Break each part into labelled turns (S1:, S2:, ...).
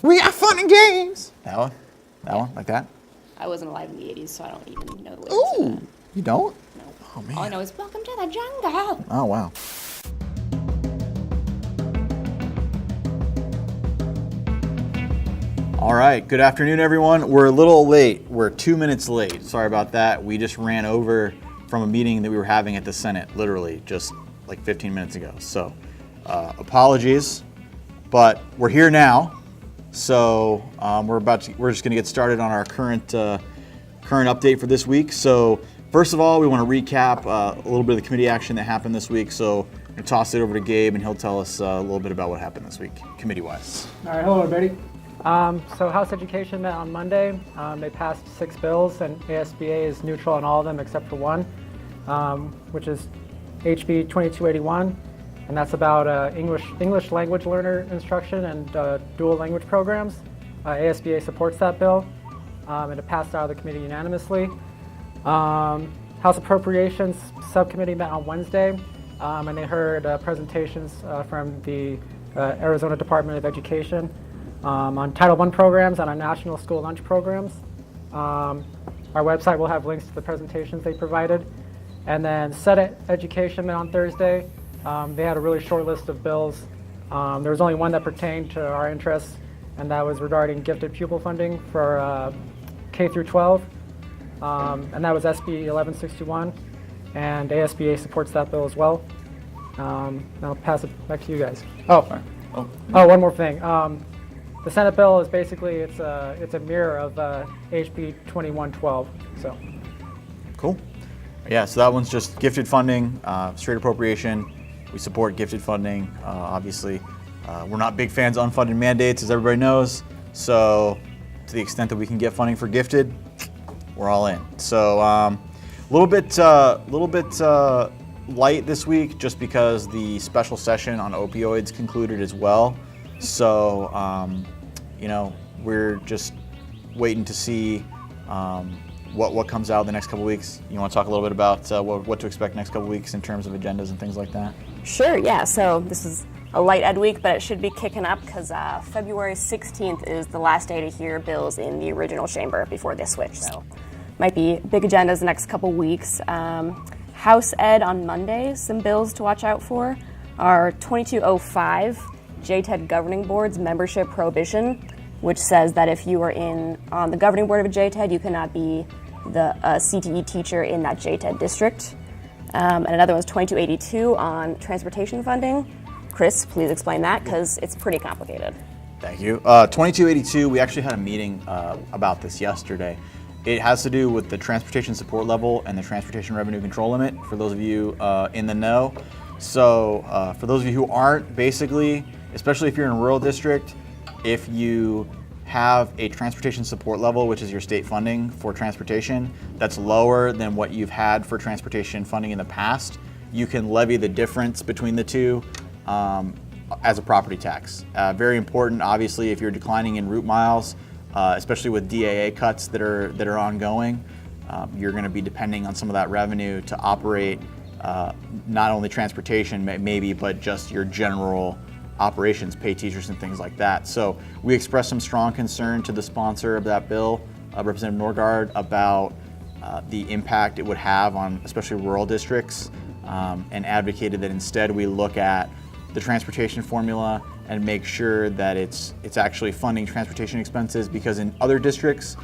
S1: We got fun and games. That one? That one? Like that?
S2: I wasn't alive in the 80s, so I don't even know the lyrics.
S1: Ooh, you don't?
S2: No.
S1: Oh, man.
S2: All I know is welcome to the jungle.
S1: Oh, wow. All right, good afternoon, everyone. We're a little late. We're 2 minutes late. Sorry about that. We just ran over from a meeting that we were having at the Senate, literally just like 15 minutes ago. So apologies, but we're here now. So we're just gonna get started on our current update for this week. So first of all, we want to recap a little bit of the committee action that happened this week. So I'm gonna toss it over to Gabe, and he'll tell us a little bit about what happened this week, committee-wise.
S3: All right, hello everybody. So House Education met on Monday. They passed 6 bills, and ASBA is neutral on all of them except for one, which is HB 2281, and that's about English language learner instruction and dual language programs. ASBA supports that bill, and it passed out of the committee unanimously. House Appropriations Subcommittee met on Wednesday, and they heard presentations from the Arizona Department of Education on Title I programs and on national school lunch programs. Our website will have links to the presentations they provided. And then Senate Education met on Thursday. They had a really short list of bills. There was only one that pertained to our interests, and that was regarding gifted pupil funding for K through 12. And that was SB 1161, and ASBA supports that bill as well. I'll pass it back to you guys. Oh, one more thing. The Senate bill is basically, it's a mirror of HB 2112, so.
S1: Cool. Yeah, so that one's just gifted funding, straight appropriation. We support gifted funding, obviously. We're not big fans of unfunded mandates, as everybody knows. So to the extent that we can get funding for gifted, we're all in. So a little bit light this week, just because the special session on opioids concluded as well. So, we're just waiting to see what comes out the next couple weeks. You want to talk a little bit about what to expect next couple weeks in terms of agendas and things like that?
S2: Sure, yeah. So this is a light ed week, but it should be kicking up because February 16th is the last day to hear bills in the original chamber before they switch. So might be big agendas the next couple weeks. House Ed on Monday, some bills to watch out for are 2205. JTED Governing Board's membership prohibition, which says that if you are on the governing board of a JTED, you cannot be the CTE teacher in that JTED district. And another one's 2282 on transportation funding. Chris, please explain that because it's pretty complicated.
S1: Thank you. 2282, we actually had a meeting about this yesterday. It has to do with the transportation support level and the transportation revenue control limit, for those of you in the know. So for those of you who aren't, basically, especially if you're in a rural district, if you have a transportation support level, which is your state funding for transportation, that's lower than what you've had for transportation funding in the past, you can levy the difference between the two as a property tax. Very important, obviously, if you're declining in route miles, especially with DAA cuts that are ongoing, you're going to be depending on some of that revenue to operate not only transportation maybe, but just your general operations, pay teachers and things like that. So we expressed some strong concern to the sponsor of that bill, Representative Norgaard, about the impact it would have on especially rural districts, and advocated that instead we look at the transportation formula and make sure that it's actually funding transportation expenses, because in other districts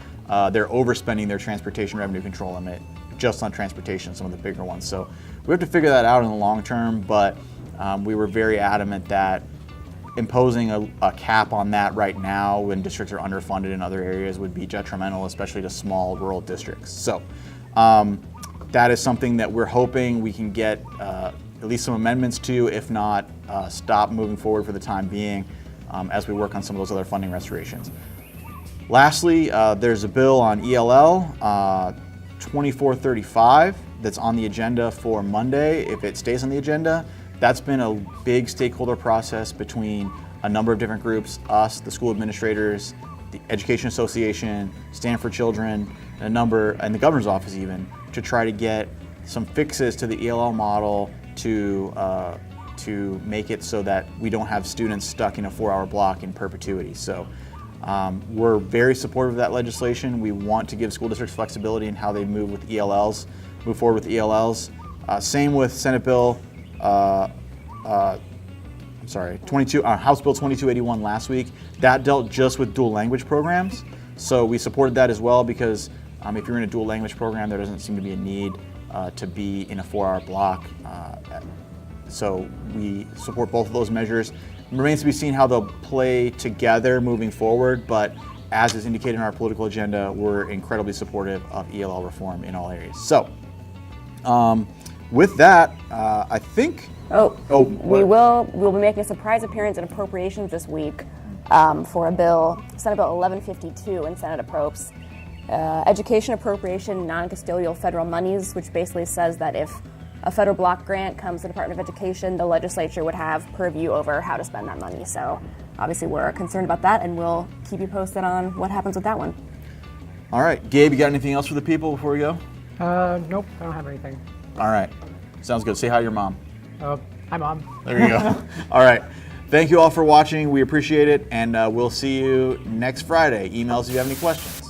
S1: they're overspending their transportation revenue control limit just on transportation, some of the bigger ones. So we have to figure that out in the long term, but we were very adamant that imposing a cap on that right now when districts are underfunded in other areas would be detrimental, especially to small rural districts. So that is something that we're hoping we can get at least some amendments to, if not stop moving forward for the time being, as we work on some of those other funding restorations. Lastly, there's a bill on ELL, 2435, that's on the agenda for Monday, if it stays on the agenda. That's been a big stakeholder process between a number of different groups, us, the school administrators, the Education Association, Stand for Children, and the governor's office even, to try to get some fixes to the ELL model to to make it so that we don't have students stuck in a 4-hour block in perpetuity. So we're very supportive of that legislation. We want to give school districts flexibility in how they move forward with ELLs. Same with Senate Bill, House Bill 2281 last week. That dealt just with dual language programs. So we supported that as well because if you're in a dual language program, there doesn't seem to be a need to be in a 4-hour block. So we support both of those measures. It remains to be seen how they'll play together moving forward, but as is indicated in our political agenda, we're incredibly supportive of ELL reform in all areas. So with that, I think...
S2: We'll be making a surprise appearance in appropriations this week for a bill, Senate Bill 1152 in Senate Appropes. Education appropriation non-custodial federal monies, which basically says that if a federal block grant comes to the Department of Education, the legislature would have purview over how to spend that money. So obviously we're concerned about that, and we'll keep you posted on what happens with that one.
S1: All right. Gabe, you got anything else for the people before we go?
S3: Nope, I don't have anything.
S1: All right. Sounds good. Say hi to your mom.
S3: Hi, Mom.
S1: There you go. All right. Thank you all for watching. We appreciate it, and we'll see you next Friday. Email us if you have any questions.